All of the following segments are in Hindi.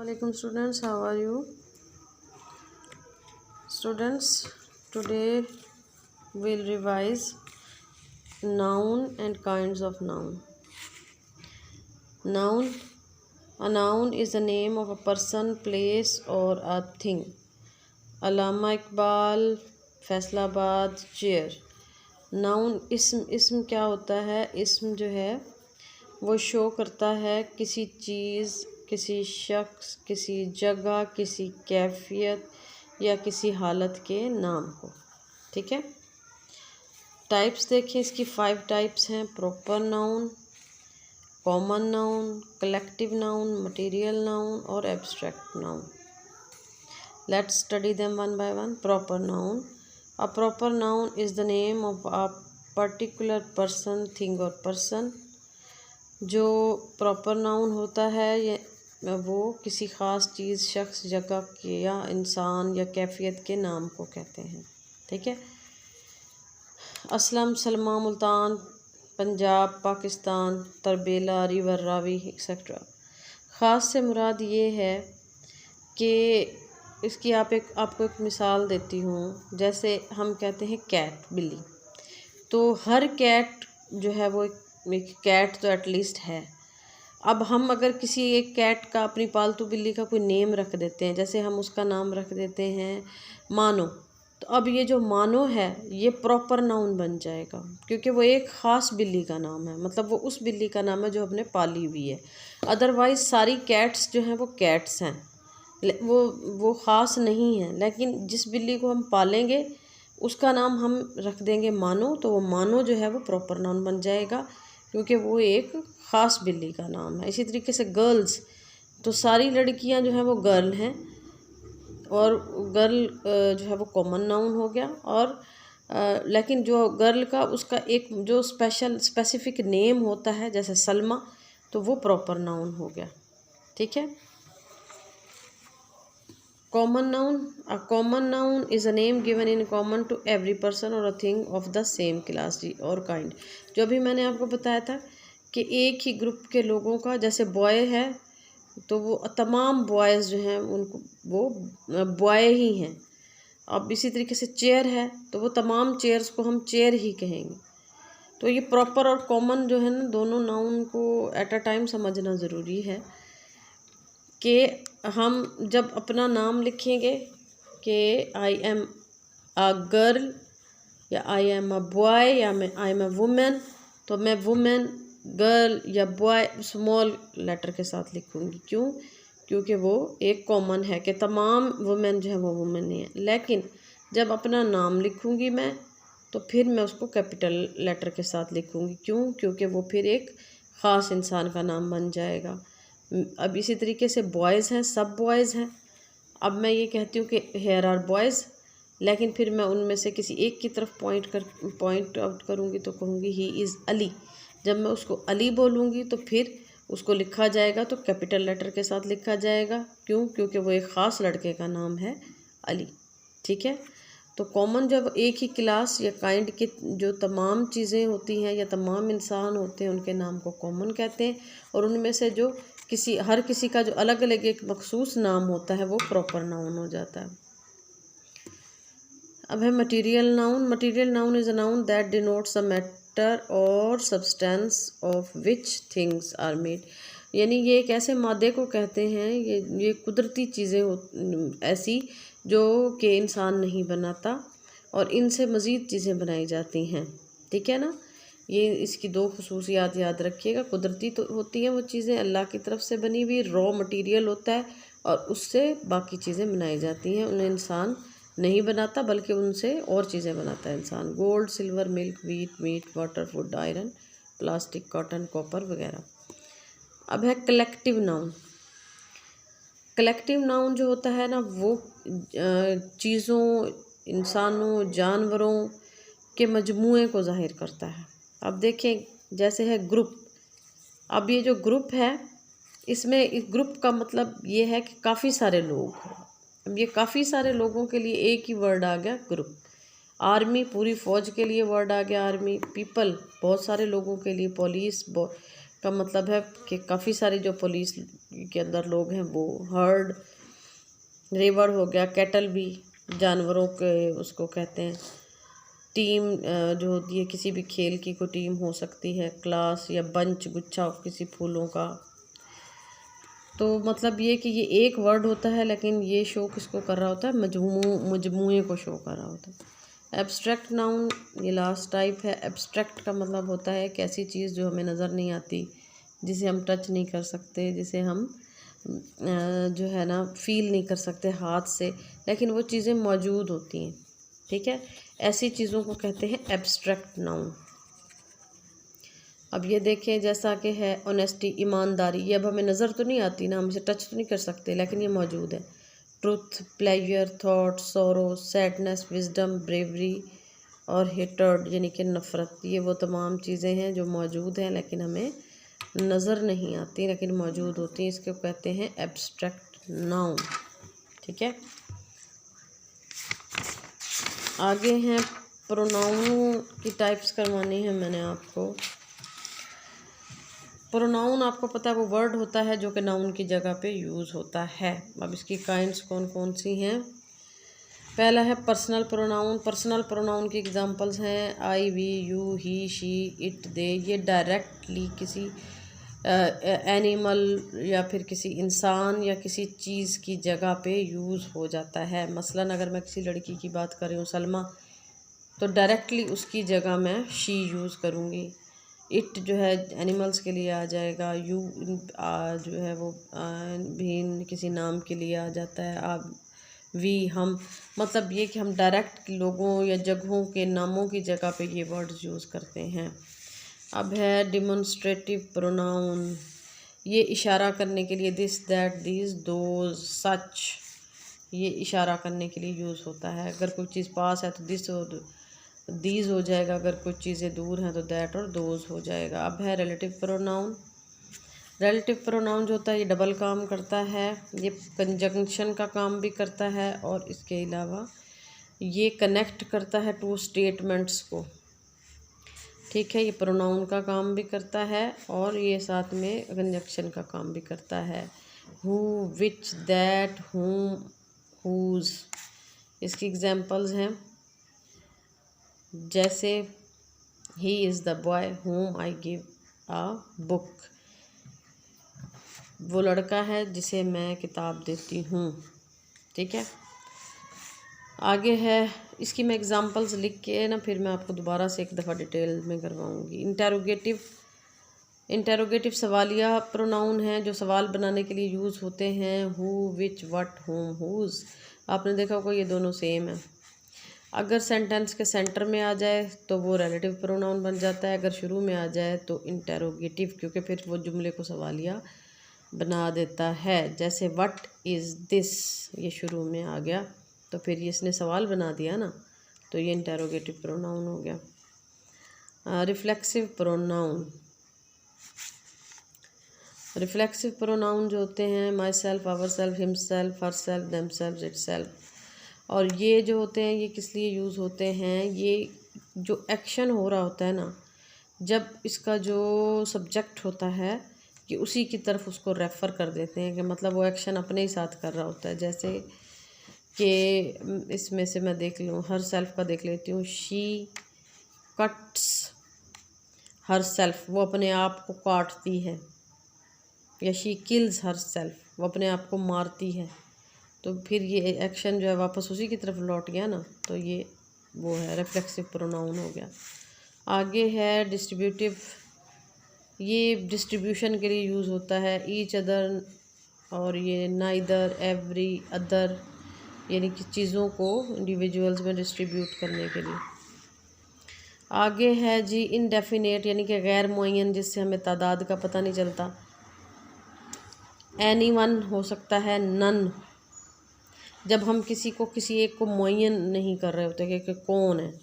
Assalamualaikum students, how are you? Students, today we'll revise noun and kinds of noun. Noun. A noun is the name of a person, place or a thing. Allama Iqbal, Faisalabad, chair. Noun इसम क्या होता है? इसम जो है वो शो करता है किसी चीज़, किसी शख्स, किसी जगह, किसी कैफियत या किसी हालत के नाम को. ठीक है. टाइप्स देखिए, इसकी 5 टाइप्स हैं. Proper noun, common noun, collective noun, material noun और abstract noun. Let's study them one by one. Proper noun. A proper noun is the name of a particular person, thing or person. जो प्रॉपर नाउन होता है वो किसी ख़ास चीज़, शख्स, जगह के या इंसान या कैफियत के नाम को कहते हैं. ठीक है. Aslam, Salma, Multan, Punjab, Pakistan, Tarbela, river, Ravi etcetera. ख़ास से मुराद ये है कि इसकी आपको एक मिसाल देती हूँ. जैसे हम कहते हैं कैट, बिल्ली. तो हर कैट जो है वो एक कैट तो एटलीस्ट है. अब हम अगर किसी एक कैट का, अपनी पालतू बिल्ली का कोई नेम रख देते हैं, जैसे हम उसका नाम रख देते हैं मानो, तो अब ये जो मानो है ये प्रॉपर नाउन बन जाएगा, क्योंकि वो एक ख़ास बिल्ली का नाम है. मतलब वो उस बिल्ली का नाम है जो हमने पाली हुई है. अदरवाइज़ सारी कैट्स जो हैं वो कैट्स हैं, वो ख़ास नहीं है. लेकिन जिस बिल्ली को हम पालेंगे उसका नाम हम रख देंगे मानो, तो वो मानो जो है वो प्रॉपर नाउन बन जाएगा, क्योंकि वो एक ख़ास बिल्ली का नाम है. इसी तरीके से गर्ल्स, तो सारी लड़कियां जो हैं वो गर्ल हैं, और गर्ल जो है वो कॉमन नाउन हो गया. और लेकिन जो गर्ल का उसका एक जो स्पेसिफिक नेम होता है, जैसे सलमा, तो वो प्रॉपर नाउन हो गया. ठीक है. Common noun. A common noun is a name given in common to every person or a thing of the same class or kind. जो अभी मैंने आपको बताया था कि एक ही ग्रुप के लोगों का, जैसे बॉय है तो वो तमाम बॉयज़ जो हैं उनको वो बॉय ही हैं. अब इसी तरीके से चेयर है तो वो तमाम चेयर्स को हम चेयर ही कहेंगे. तो ये प्रॉपर और कॉमन जो है ना, दोनों नाउन को एट अ टाइम समझना ज़रूरी है कि हम जब अपना नाम लिखेंगे कि आई एम अ गर्ल या आई एम अ बॉय या आई एम अ वुमेन, तो मैं वुमेन, गर्ल या बॉय स्मॉल लेटर के साथ लिखूँगी. क्यों? क्योंकि वो एक कॉमन है कि तमाम वुमेन जो है वो वुमेन ही है. लेकिन जब अपना नाम लिखूँगी मैं, तो फिर मैं उसको कैपिटल लेटर के साथ लिखूँगी. क्यों? क्योंकि वो फिर एक ख़ास इंसान का नाम बन जाएगा. अब इसी तरीके से बॉयज़ हैं, सब बॉयज़ हैं. अब मैं ये कहती हूँ कि हेयर आर बॉयज़, लेकिन फिर मैं उनमें से किसी एक की तरफ पॉइंट आउट करूँगी तो कहूँगी ही इज़ अली. जब मैं उसको अली बोलूँगी तो फिर उसको लिखा जाएगा तो कैपिटल लेटर के साथ लिखा जाएगा. क्यों? क्योंकि वो एक ख़ास लड़के का नाम है अली. ठीक है. तो कॉमन जब एक ही क्लास या काइंड के जो तमाम चीज़ें होती हैं या तमाम इंसान होते हैं उनके नाम को कॉमन कहते हैं, और उनमें से जो हर किसी का जो अलग अलग एक मखसूस नाम होता है वो प्रॉपर नाउन हो जाता है. अब है material noun. Material noun is a noun that denotes a matter और substance of which things are made. यानी ये एक ऐसे मादे को कहते हैं, ये कुदरती चीज़ें ऐसी जो कि इंसान नहीं बनाता और इनसे मज़ीद चीज़ें बनाई जाती हैं. ठीक है ना. ये इसकी 2 खुसूसियात याद रखिएगा. कुदरती तो होती हैं वो चीज़ें, अल्लाह की तरफ से बनी हुई रॉ मटेरियल होता है, और उससे बाकी चीज़ें बनाई जाती हैं. उन्हें इंसान नहीं बनाता, बल्कि उनसे और चीज़ें बनाता है इंसान. Gold, silver, milk, wheat, meat, water, food, iron, plastic, cotton, copper वगैरह. अब है कलेक्टिव नाउन. कलेक्टिव नाउन जो होता है ना, वो चीज़ों, इंसानों, जानवरों के मजमूए को ज़ाहिर करता है. अब देखें, जैसे है ग्रुप. अब ये जो ग्रुप है, इसमें इस ग्रुप का मतलब ये है कि काफ़ी सारे लोग. अब ये काफ़ी सारे लोगों के लिए एक ही वर्ड आ गया, ग्रुप. आर्मी, पूरी फ़ौज के लिए वर्ड आ गया आर्मी. पीपल, बहुत सारे लोगों के लिए. पुलिस, का मतलब है कि काफ़ी सारी जो पुलिस के अंदर लोग हैं वो। हर्ड, रेवड़ हो गया, कैटल भी जानवरों के उसको कहते हैं। टीम जो होती है किसी भी खेल की कोई टीम हो सकती है। क्लास या बंच, गुच्छा किसी फूलों का। तो मतलब ये कि ये एक वर्ड होता है लेकिन ये शो किसको कर रहा होता है, मजमूए को शो कर रहा होता है। एब्स्ट्रैक्ट नाउन ये लास्ट टाइप है। एब्स्ट्रैक्ट का मतलब होता है एक ऐसी चीज़ जो हमें नज़र नहीं आती, जिसे हम टच नहीं कर सकते, जिसे हम जो है ना फील नहीं कर सकते हाथ से, लेकिन वो चीज़ें मौजूद होती हैं। ठीक है, ऐसी चीज़ों को कहते हैं एब्स्ट्रैक्ट नाउन। अब ये देखें जैसा कि है ऑनेस्टी, ईमानदारी, ये अब हमें नज़र तो नहीं आती ना, हम इसे टच तो नहीं कर सकते, लेकिन ये मौजूद है। ट्रुथ, प्लेजर, थॉट, सोरो, सैडनेस, विजडम, ब्रेवरी और हेटर्ड यानी कि नफ़रत, ये वो तमाम चीज़ें हैं जो मौजूद हैं लेकिन हमें नज़र नहीं आती, लेकिन मौजूद होती हैं। इसको कहते हैं एब्स्ट्रैक्ट नाउन। ठीक है, आगे हैं प्रोनाउन की टाइप्स करवानी है मैंने आपको। प्रोनाउन आपको पता है वो वर्ड होता है जो कि नाउन की जगह पे यूज़ होता है। अब इसकी काइंड्स कौन कौन सी हैं। पहला है पर्सनल प्रोनाउन। पर्सनल प्रोनाउन की एग्जांपल्स हैं I, we, you, he, she, it, they. ये डायरेक्टली किसी एनिमल या फिर किसी इंसान या किसी चीज़ की जगह पे यूज़ हो जाता है। मसलन अगर मैं किसी लड़की की बात कर रही हूँ सलमा, तो डायरेक्टली उसकी जगह मैं शी यूज़ करूँगी। इट जो है एनिमल्स के लिए आ जाएगा। यू जो है वो भी किसी नाम के लिए आ जाता है। आप, वी, हम, मतलब ये कि हम डायरेक्ट लोगों या जगहों के नामों की जगह पे ये वर्ड्स यूज़ करते हैं। अब है डिमॉन्स्ट्रेटिव प्रोनाउन। ये इशारा करने के लिए दिस, दैट, दिस, दोज, सच, ये इशारा करने के लिए यूज़ होता है। अगर कोई चीज़ पास है तो दिस और दीज हो जाएगा, अगर कुछ चीज़ें दूर हैं तो दैट और दोज हो जाएगा। अब है रिलेटिव प्रोनाउन। रिलेटिव प्रोनाउन जो होता है ये डबल काम करता है, ये कंजंक्शन का काम भी करता है और इसके अलावा ये कनेक्ट करता है टू स्टेटमेंट्स को। ठीक है, ये प्रोनाउन का काम भी करता है और ये साथ में कंजंक्शन का काम भी करता है। हु, विच, दैट, हुम, हुज। इसकी एग्जांपल्स हैं जैसे he is the boy whom I give a book, वो लड़का है जिसे मैं किताब देती हूँ। ठीक है, आगे है, इसकी मैं एग्जांपल्स लिख के ना फिर मैं आपको दोबारा से एक दफ़ा डिटेल में करवाऊँगी। इंटेरोगेटिव सवालिया प्रोनाउन हैं जो सवाल बनाने के लिए यूज़ होते हैं। Who, which, what, whom, whose। आपने देखा होगा ये दोनों सेम है। अगर सेंटेंस के सेंटर में आ जाए तो वो रिलेटिव प्रोनाउन बन जाता है, अगर शुरू में आ जाए तो इंटेरोगेटिव, क्योंकि फिर वो जुमले को सवालिया बना देता है। जैसे व्हाट इज़ दिस, ये शुरू में आ गया तो फिर ये इसने सवाल बना दिया ना, तो ये इंटेरोगेटिव प्रोनाउन हो गया। Reflexive pronoun. रिफ्लेक्सिव प्रोनाउन जो होते हैं my self, our self, him self, her self, them self, it self, और ये जो होते हैं ये किस लिए यूज़ होते हैं, ये जो एक्शन हो रहा होता है ना, जब इसका जो सब्जेक्ट होता है कि उसी की तरफ उसको रेफ़र कर देते हैं कि मतलब वो एक्शन अपने ही साथ कर रहा होता है। जैसे कि इसमें से मैं देख लूँ, हर सेल्फ का देख लेती हूँ। शी कट्स हर सेल्फ, वो अपने आप को काटती है। या शी किल्स हर सेल्फ, वो अपने आप को मारती है। तो फिर ये एक्शन जो है वापस उसी की तरफ लौट गया ना, तो ये वो है रिफ्लेक्सिव प्रोनाउन हो गया। आगे है डिस्ट्रीब्यूटिव। ये डिस्ट्रीब्यूशन के लिए यूज़ होता है। ईच अदर और ये नाइदर, एवरी, अदर, यानी कि चीज़ों को इंडिविजुअल्स में डिस्ट्रीब्यूट करने के लिए। आगे है जी इनडेफिनेट, यानी कि गैर मुअय्यन, जिससे हमें तादाद का पता नहीं चलता। एनीवन हो सकता है, नन, जब हम किसी को किसी एक को मुअय्यन नहीं कर रहे होते कि कौन है।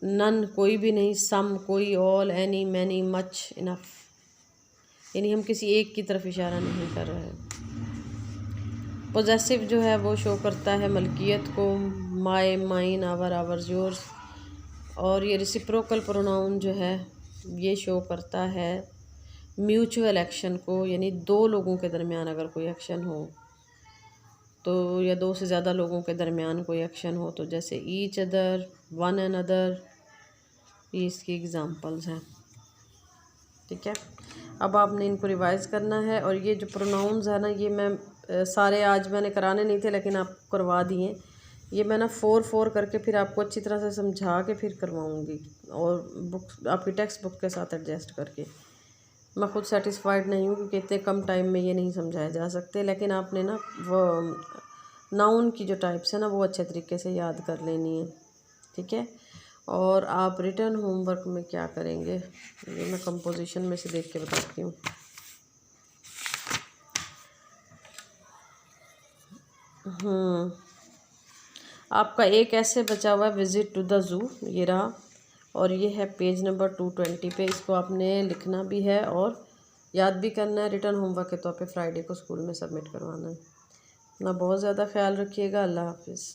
नन कोई भी नहीं, सम कोई, all, any, many, much, enough, यानी हम किसी एक की तरफ इशारा नहीं कर रहे हैं। पोजेसिव जो है वो शो करता है मलकियत को, my, mine, our, ours, yours. और ये रेसिप्रोकल प्रोनाउन जो है ये शो करता है म्यूचुअल एक्शन को, यानी दो लोगों के दरमियान अगर कोई एक्शन हो तो, या दो से ज़्यादा लोगों के दरमियान कोई एक्शन हो तो, जैसे each other, one and other, ये इसकी एग्ज़ाम्पल्स हैं। ठीक है, अब आपने इनको रिवाइज़ करना है। और ये जो प्रोनाउंस है ना, ये मैं सारे आज मैंने कराने नहीं थे लेकिन आप करवा दिए। ये मैं ना 4 करके फिर आपको अच्छी तरह से समझा के फिर करवाऊँगी, और बुक आपकी टेक्स्ट बुक के साथ एडजस्ट करके। मैं ख़ुद सेटिस्फाइड नहीं हूँ क्योंकि इतने कम टाइम में ये नहीं समझाए जा सकते, लेकिन आपने ना वो नाउन की जो टाइप्स है ना वो अच्छे तरीके से याद कर लेनी है। ठीक है, और आप रिटर्न होमवर्क में क्या करेंगे, ये मैं कंपोजिशन में से देख के बताती हूँ। आपका एक ऐसे बचा हुआ है विज़िट टू द ज़ू, ये रहा, और ये है पेज नंबर 220 पे। इसको आपने लिखना भी है और याद भी करना है। रिटर्न होमवर्क के तौर पे फ्राइडे को स्कूल में सबमिट करवाना है। अपना बहुत ज़्यादा ख्याल रखिएगा। अल्लाह हाफिज़।